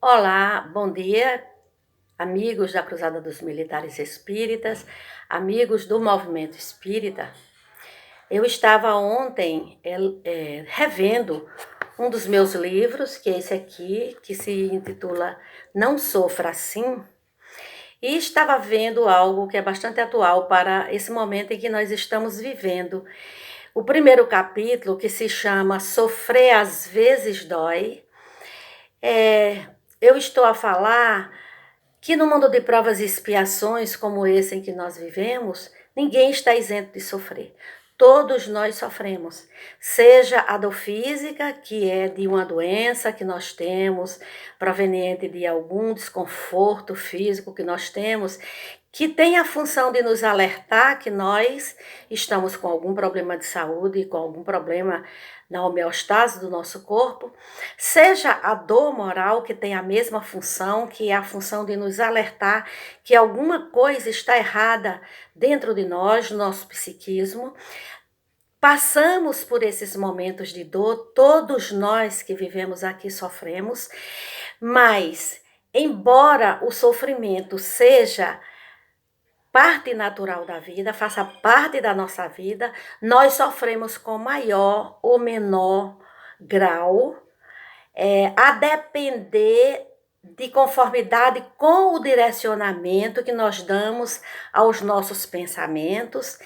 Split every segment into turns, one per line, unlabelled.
Olá, bom dia, amigos da Cruzada dos Militares Espíritas, amigos do Movimento Espírita. Eu estava ontem revendo um dos meus livros, que é esse aqui, que se intitula Não Sofra Assim, e estava vendo algo que é bastante atual para esse momento em que nós estamos vivendo. O primeiro capítulo, que se chama Sofrer às vezes dói, eu estou a falar que no mundo de provas e expiações como esse em que nós vivemos, ninguém está isento de sofrer. Todos nós sofremos, seja a dor física, que é de uma doença que nós temos, proveniente de algum desconforto físico que nós temos, que tem a função de nos alertar que nós estamos com algum problema de saúde, com algum problema na homeostase do nosso corpo, seja a dor moral, que tem a mesma função, que é a função de nos alertar que alguma coisa está errada dentro de nós, no nosso psiquismo. Passamos por esses momentos de dor, todos nós que vivemos aqui sofremos, mas embora o sofrimento seja parte natural da vida, faça parte da nossa vida, nós sofremos com maior ou menor grau, a depender de conformidade com o direcionamento que nós damos aos nossos pensamentos,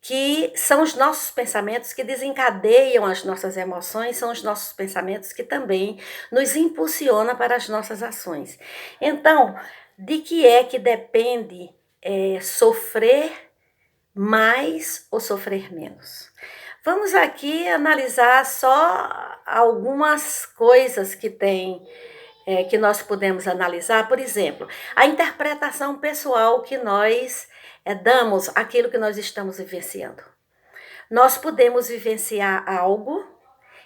que são os nossos pensamentos que desencadeiam as nossas emoções, são os nossos pensamentos que também nos impulsionam para as nossas ações. Então, de que é que depende sofrer mais ou sofrer menos? Vamos aqui analisar só algumas coisas que nós podemos analisar. Por exemplo, a interpretação pessoal que nós damos àquilo que nós estamos vivenciando. Nós podemos vivenciar algo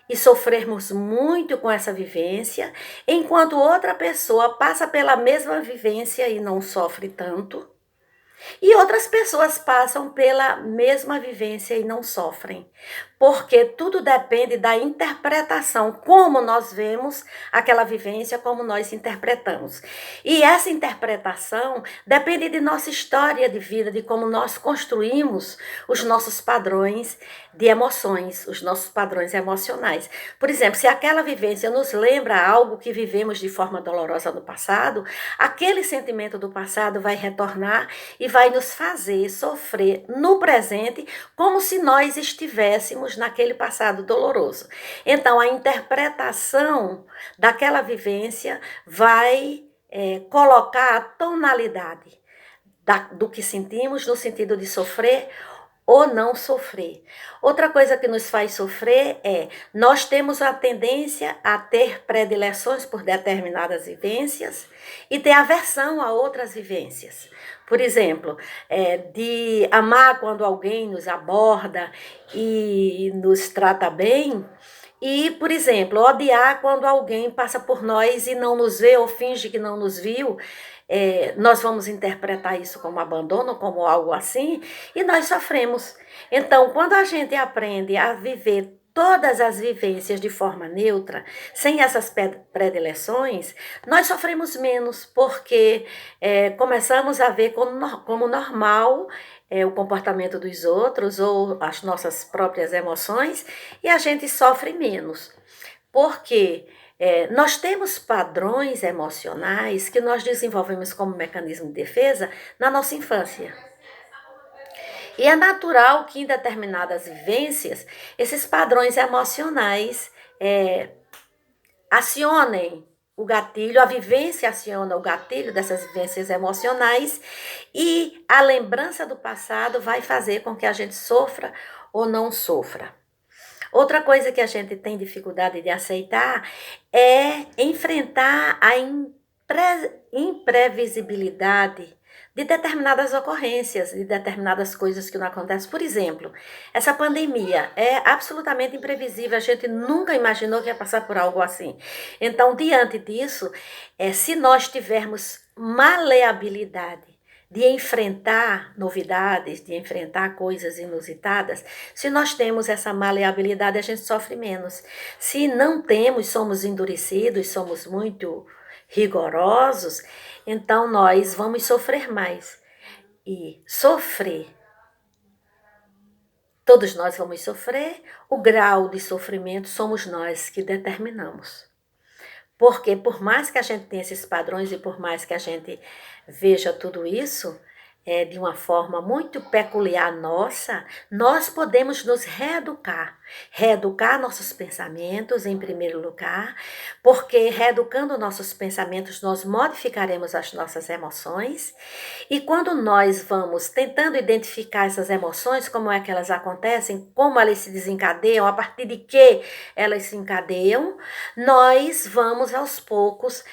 e sofrermos muito com essa vivência, enquanto outra pessoa passa pela mesma vivência e não sofre tanto. E outras pessoas passam pela mesma vivência e não sofrem, porque tudo depende da interpretação, como nós vemos aquela vivência, como nós interpretamos. E essa interpretação depende de nossa história de vida, de como nós construímos os nossos padrões de emoções, os nossos padrões emocionais. Por exemplo, se aquela vivência nos lembra algo que vivemos de forma dolorosa no passado, aquele sentimento do passado vai retornar e vai nos fazer sofrer no presente como se nós estivéssemos naquele passado doloroso. Então, a interpretação daquela vivência vai colocar a tonalidade do que sentimos no sentido de sofrer ou não sofrer. Outra coisa que nos faz sofrer nós temos a tendência a ter predileções por determinadas vivências e ter aversão a outras vivências. Por exemplo, de amar quando alguém nos aborda e nos trata bem, e, por exemplo, odiar quando alguém passa por nós e não nos vê ou finge que não nos viu. Nós vamos interpretar isso como abandono, como algo assim, e nós sofremos. Então, quando a gente aprende a viver todas as vivências de forma neutra, sem essas predileções, nós sofremos menos, porque começamos a ver como normal o comportamento dos outros ou as nossas próprias emoções, e a gente sofre menos. Porque nós temos padrões emocionais que nós desenvolvemos como mecanismo de defesa na nossa infância. E é natural que em determinadas vivências, esses padrões emocionais acionem o gatilho, a vivência aciona o gatilho dessas vivências emocionais e a lembrança do passado vai fazer com que a gente sofra ou não sofra. Outra coisa que a gente tem dificuldade de aceitar é enfrentar a imprevisibilidade de determinadas ocorrências, de determinadas coisas que não acontecem. Por exemplo, essa pandemia é absolutamente imprevisível, a gente nunca imaginou que ia passar por algo assim. Então, diante disso, se nós tivermos maleabilidade de enfrentar novidades, de enfrentar coisas inusitadas, se nós temos essa maleabilidade, a gente sofre menos. Se não temos, somos endurecidos, somos muito rigorosos, então nós vamos sofrer mais. E sofrer, todos nós vamos sofrer, o grau de sofrimento somos nós que determinamos. Porque por mais que a gente tenha esses padrões e por mais que a gente veja tudo isso de uma forma muito peculiar nossa, nós podemos nos reeducar. Reeducar nossos pensamentos em primeiro lugar, porque reeducando nossos pensamentos nós modificaremos as nossas emoções e quando nós vamos tentando identificar essas emoções, como é que elas acontecem, como elas se desencadeiam, a partir de que elas se encadeiam, nós vamos aos poucos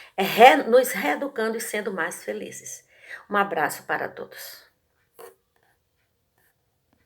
nos reeducando e sendo mais felizes. Um abraço para todos.